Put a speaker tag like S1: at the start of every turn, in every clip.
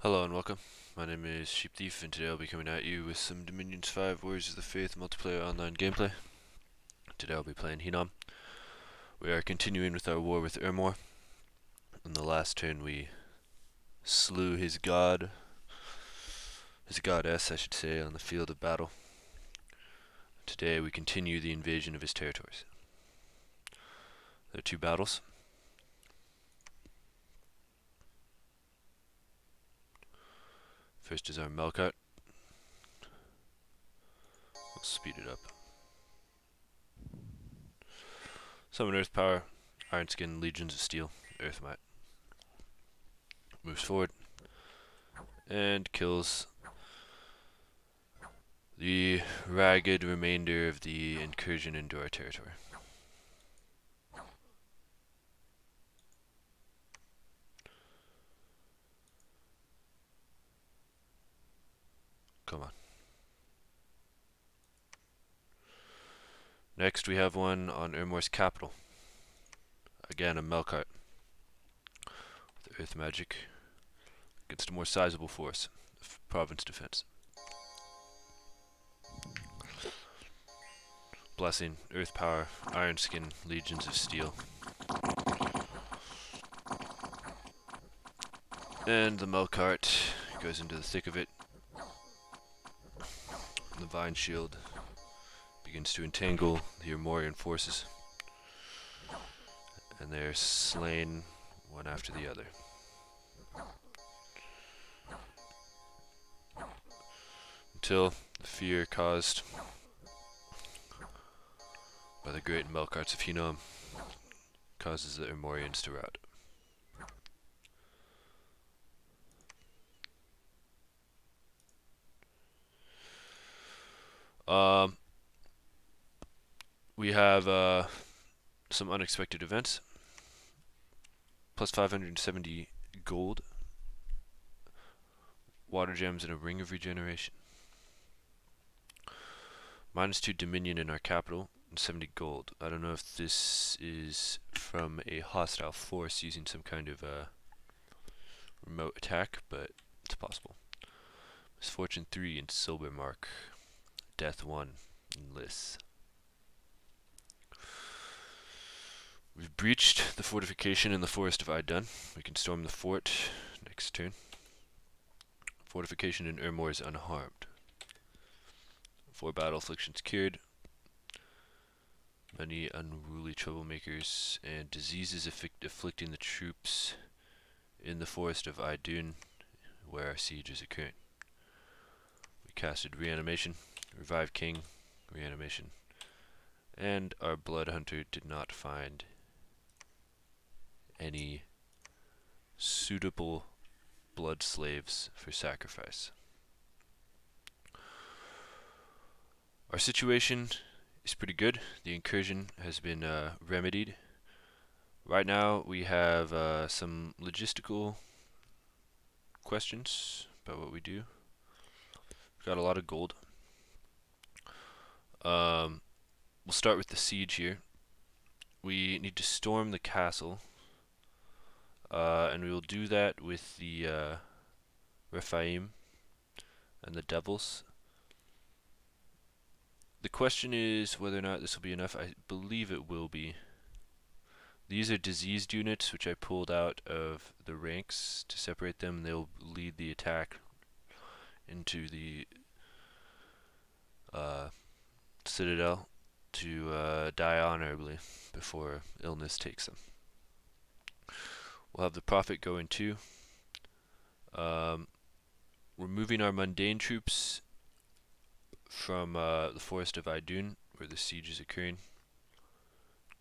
S1: Hello and welcome. My name is Sheep Thief, and today I'll be coming at you with some Dominions 5 Warriors of the Faith multiplayer online gameplay. Today I'll be playing Hinnom. We are continuing with our war with Ermor. In the last turn we slew his goddess I should say, on the field of battle. Today we continue the invasion of his territories. There are two battles. First is our Melkart. We'll speed it up. Summon Earth Power, Iron Skin, Legions of Steel, Earth Might. Moves forward and kills the ragged remainder of the incursion into our territory. Come on. Next we have one on Ermor's capital. Again, a Melkart with Earth Magic against a more sizable force of province defense. Blessing, Earth Power, Iron Skin, Legions of Steel. And the Melkart goes into the thick of it. The Vine Shield begins to entangle the Ermorian forces, and they are slain one after the other. Until the fear caused by the great Melkarts of Hinnom causes the Ermorians to rout. We have some unexpected events. Plus 570 gold, water gems, and a ring of regeneration. -2 Dominion in our capital, and 70 gold. I don't know if this is from a hostile force using some kind of remote attack, but it's possible. Misfortune 3 in Silver Mark. Death 1 in Liss. We've breached the fortification in the forest of Idun. We can storm the fort next turn. Fortification in Ermor is unharmed. 4 battle afflictions cured. Many unruly troublemakers and diseases afflicting the troops in the forest of Idun, where our siege is occurring. We casted Reanimation, Revive King, Reanimation, and our Blood Hunter did not find any suitable blood slaves for sacrifice. Our situation is pretty good. The incursion has been remedied. Right now we have some logistical questions about what we do. We've got a lot of gold. We'll start with the siege here. We need to storm the castle. And we will do that with the Rephaim and the Devils. The question is whether or not this will be enough. I believe it will be. These are diseased units, which I pulled out of the ranks to separate them. They'll lead the attack into the citadel to die honorably before illness takes them. We'll have the Prophet go in too. We're moving our mundane troops from the forest of Idun, where the siege is occurring,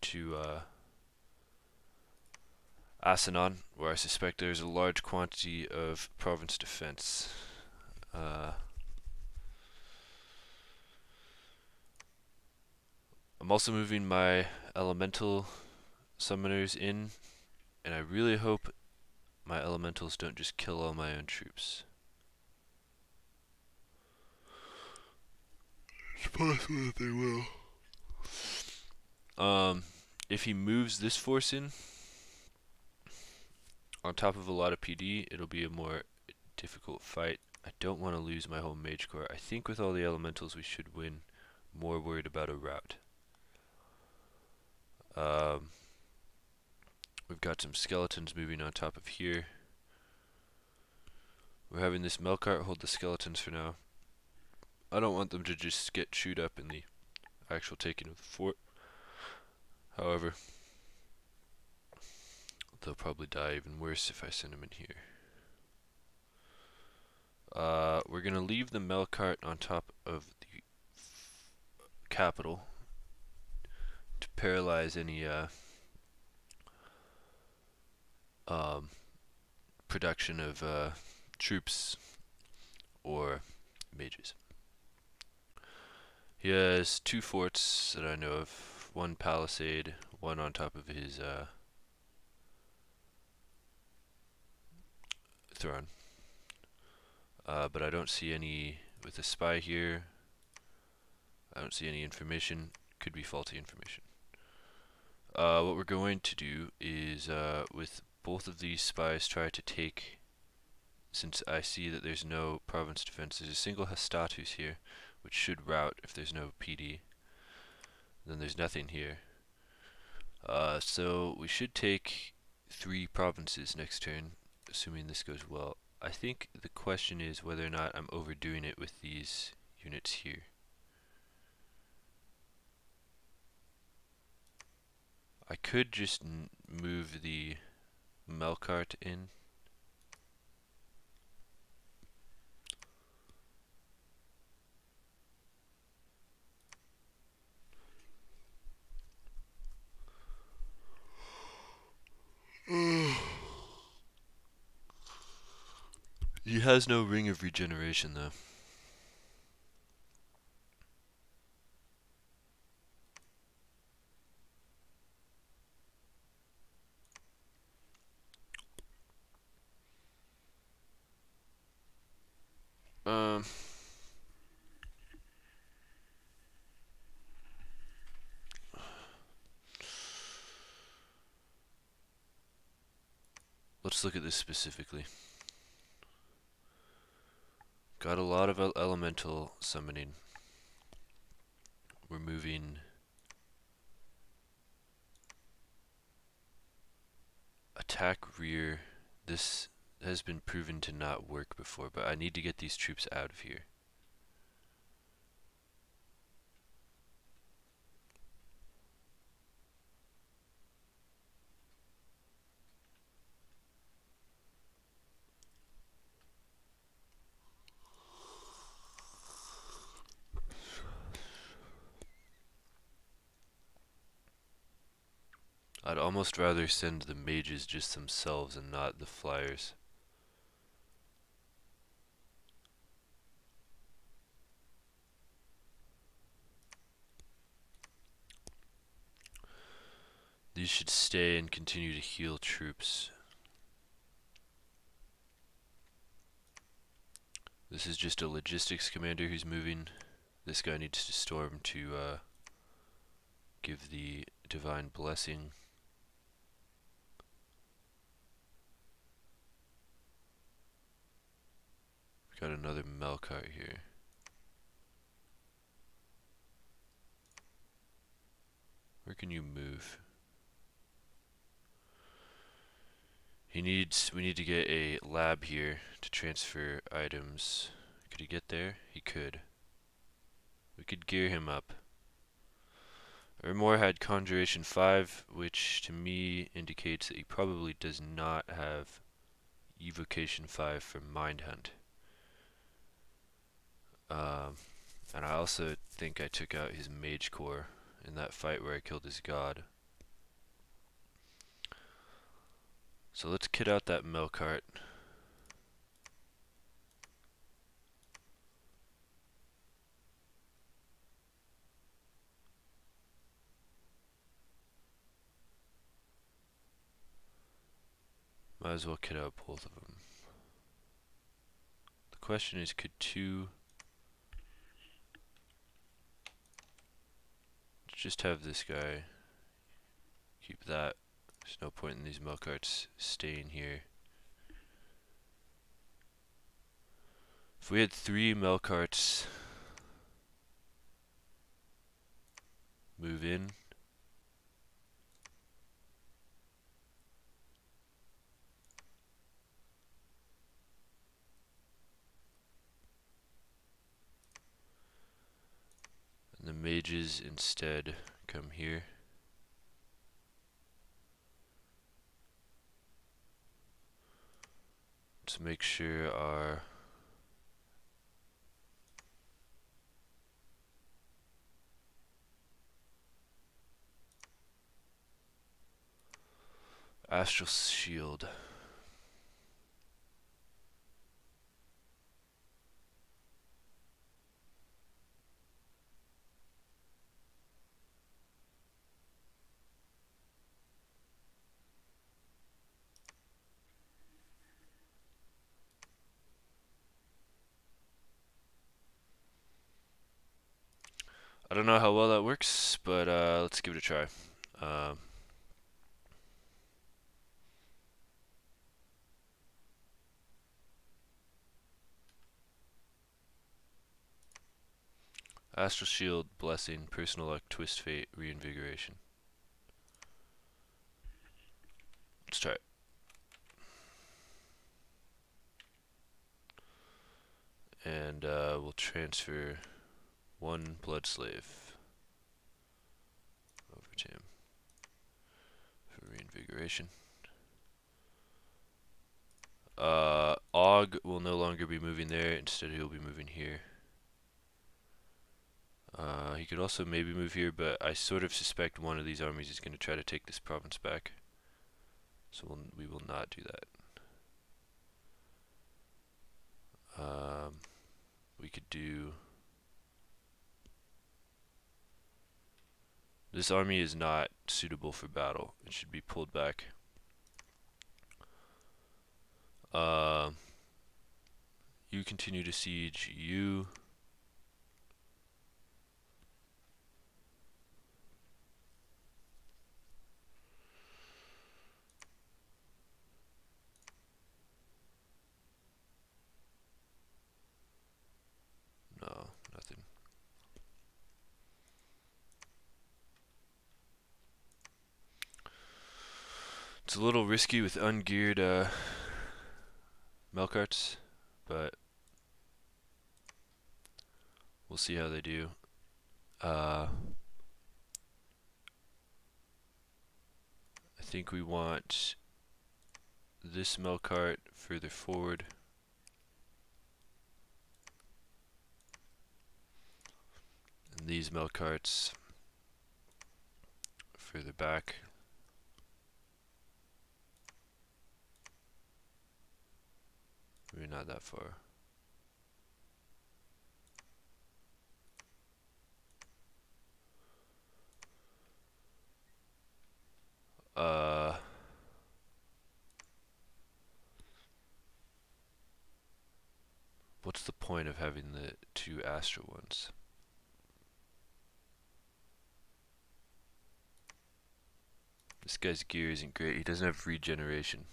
S1: to Asanon, where I suspect there's a large quantity of province defense. I'm also moving my elemental summoners in, and I really hope my elementals don't just kill all my own troops. It's possible that they will. If he moves this force in, on top of a lot of PD, it'll be a more difficult fight. I don't want to lose my whole mage core. I think with all the elementals we should win. More worried about a route. We've got some skeletons moving on top of here. We're having this Melkart hold the skeletons for now. I don't want them to just get chewed up in the actual taking of the fort. However, they'll probably die even worse if I send them in here. We're going to leave the Melkart on top of the capital to paralyze any production of troops or mages. He has 2 forts that I know of, 1 palisade, 1 on top of his throne. But I don't see any, with a spy here, I don't see any information. Could be faulty information. What we're going to do is, with both of these spies, try to take, since I see that there's no province defense, there's a single Hastatus here, which should rout if there's no PD. Then there's nothing here. So we should take 3 provinces next turn, assuming this goes well. I think the question is whether or not I'm overdoing it with these units here. I could just move the Melkart in. He has no ring of regeneration though. Let's look at this specifically. Got a lot of elemental summoning. We're moving attack rear. This has been proven to not work before, but I need to get these troops out of here. I'd almost rather send the mages just themselves and not the flyers. These should stay and continue to heal troops. This is just a logistics commander who's moving. This guy needs to storm to give the divine blessing. We've got another Melkart here. Where can you move? We need to get a lab here to transfer items. Could he get there? He could. We could gear him up. Ermor had Conjuration 5, which to me indicates that he probably does not have Evocation 5 for Mind Hunt. And I also think I took out his Mage Core in that fight where I killed his god. So let's kit out that Melkart. Might as well kit out both of them. The question is, could 2... just have this guy. Keep that. There's no point in these Melkarts staying here. If we had 3 mail carts move in, and the mages instead come here, let's make sure our astral shield. I don't know how well that works, but let's give it a try. Astral Shield, Blessing, Personal Luck, Twist Fate, Reinvigoration. Let's try it. And we'll transfer 1 Blood Slave over to him for Reinvigoration. Og will no longer be moving there, instead he'll be moving here. He could also maybe move here, but I sort of suspect one of these armies is going to try to take this province back. So we will not do that. We could do... This army is not suitable for battle. It should be pulled back. You continue to siege. You... No, nothing. It's a little risky with ungeared Melkarts, but we'll see how they do. I think we want this Melkart further forward. And these Melkarts further back. Maybe not that far. What's the point of having the 2 astral ones? This guy's gear isn't great. He doesn't have regeneration.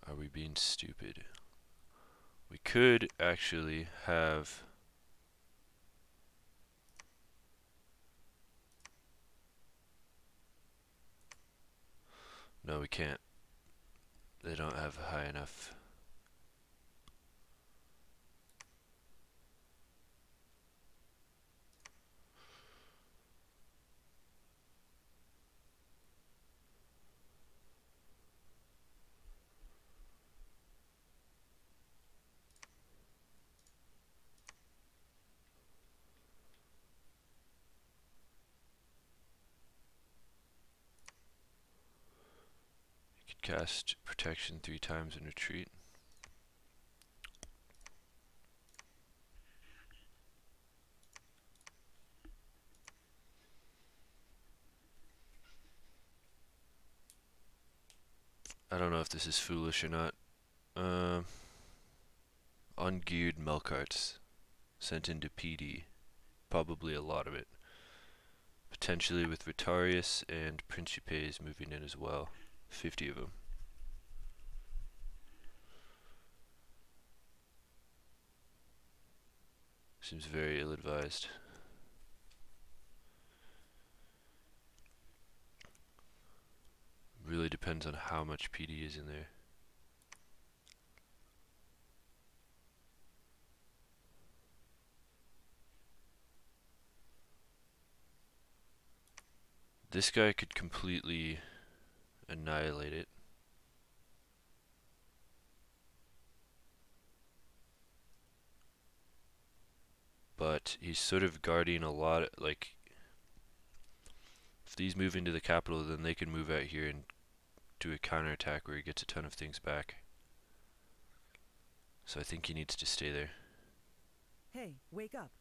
S1: Are we being stupid? We could actually have... No, we can't. They don't have high enough. Cast protection 3 times and retreat. I don't know if this is foolish or not. Ungeared Melkarts sent into PD. Probably a lot of it. Potentially with Vitarius and Principes moving in as well. 50 of them. Seems very ill-advised. Really depends on how much PD is in there. This guy could completely annihilate it. But he's sort of guarding a lot, like, if these move into the capital, then they can move out here and do a counterattack where he gets a ton of things back. So I think he needs to stay there.
S2: Hey, wake up.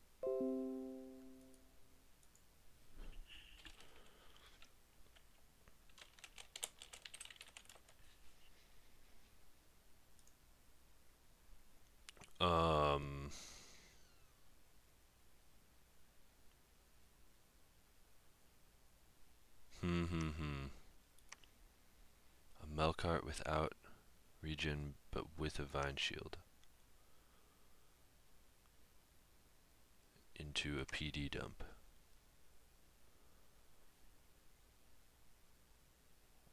S2: A Melkart without regen, but with a Vine Shield. Into a PD dump.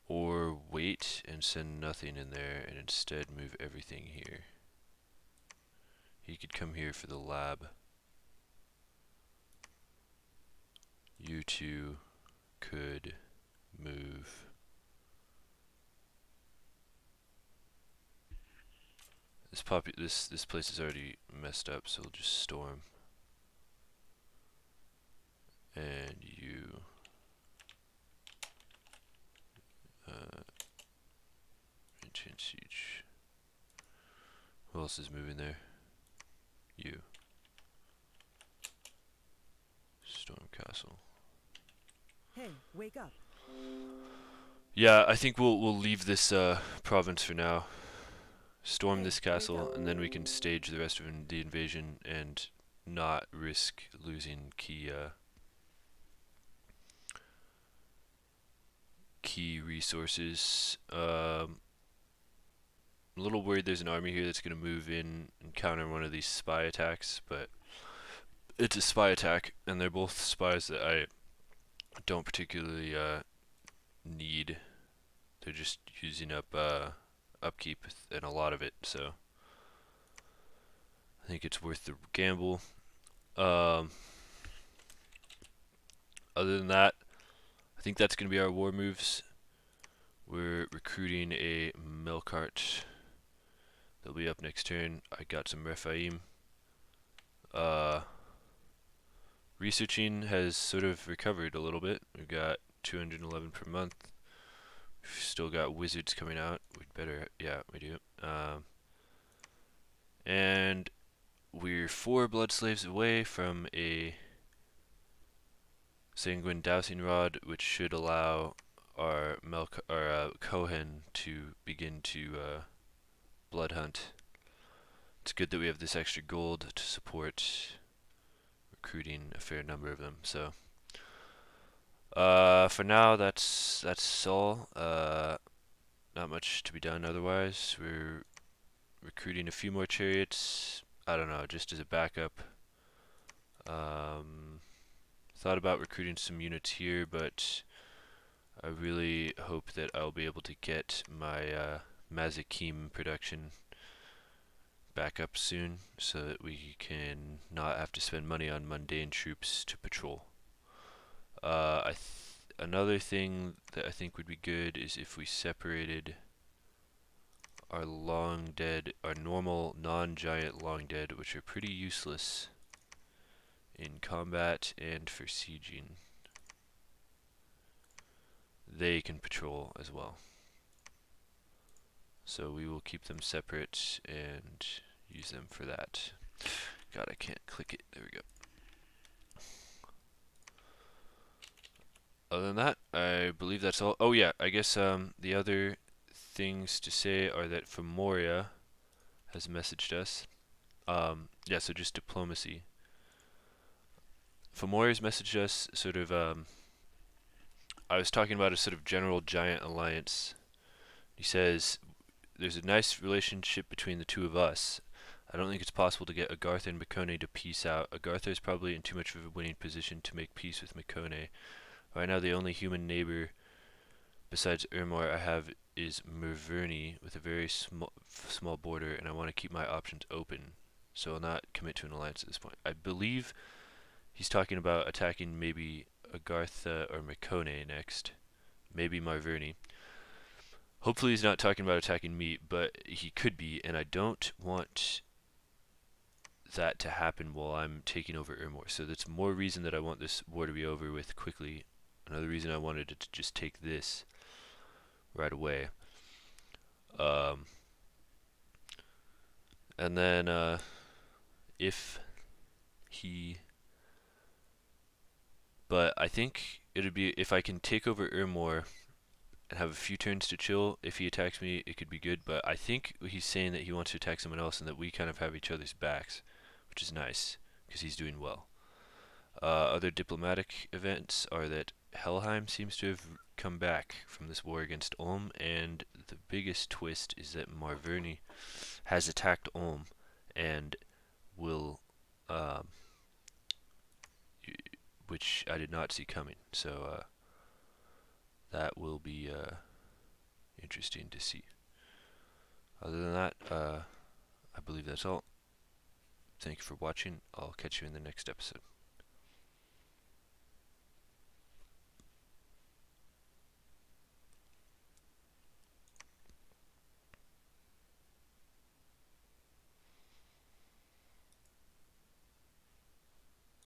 S2: Or wait and send nothing in there and instead move everything here. He could come here for the lab. You two could move. This place is already messed up, so we'll just storm. And you maintain siege. Who else is moving there? You. Storm castle. Hey, wake up.
S1: Yeah, I think we'll leave this province for now. Storm this castle, and then we can stage the rest of the invasion and not risk losing key resources. I'm a little worried there's an army here that's going to move in and counter one of these spy attacks, but it's a spy attack, and they're both spies that I don't particularly need. They're just using up upkeep and a lot of it, so I think it's worth the gamble. Other than that, I think that's going to be our war moves. We're recruiting a Melkart. They'll be up next turn. I got some Rephaim. Researching has sort of recovered a little bit. We've got 211 per month. We've still got wizards coming out. We'd better, yeah, we do. And we're 4 blood slaves away from a Sanguine Dowsing Rod, which should allow our Kohen to begin to blood hunt. It's good that we have this extra gold to support recruiting a fair number of them. So for now, that's all. Not much to be done otherwise. We're recruiting a few more chariots. I don't know, just as a backup. Thought about recruiting some units here, but I really hope that I'll be able to get my Mazakim production back up soon, so that we can not have to spend money on mundane troops to patrol. Another thing that I think would be good is if we separated our long dead, our normal non-giant long dead, which are pretty useless in combat and for sieging. They can patrol as well. So we will keep them separate and use them for that. God, I can't click it. There we go. Other than that, I believe that's all. Oh yeah, I guess the other things to say are that Femoria has messaged us. So just diplomacy. Femoria's messaged us sort of I was talking about a sort of general giant alliance. He says there's a nice relationship between the two of us. I don't think it's possible to get Agartha and Makone to peace out. Agartha is probably in too much of a winning position to make peace with Makone. Right now, the only human neighbor besides Urmor I have is Merverni with a very small border, and I want to keep my options open, so I'll not commit to an alliance at this point. I believe he's talking about attacking maybe Agartha or Makone next, maybe Marverni. Hopefully he's not talking about attacking me, but he could be, and I don't want that to happen while I'm taking over Urmor. So that's more reason that I want this war to be over with quickly. Another reason I wanted it to just take this right away. Um, and then if he, but I think it'd be if I can take over Urmor and have a few turns to chill. If he attacks me, it could be good. But I think he's saying that he wants to attack someone else and that we kind of have each other's backs, which is nice because he's doing well. Other diplomatic events are that Helheim seems to have come back from this war against Ulm, and the biggest twist is that Marverni has attacked Ulm and will, um, which I did not see coming. So that will be interesting to see. Other than that, I believe that's all. Thank you for watching. I'll catch you in the next episode.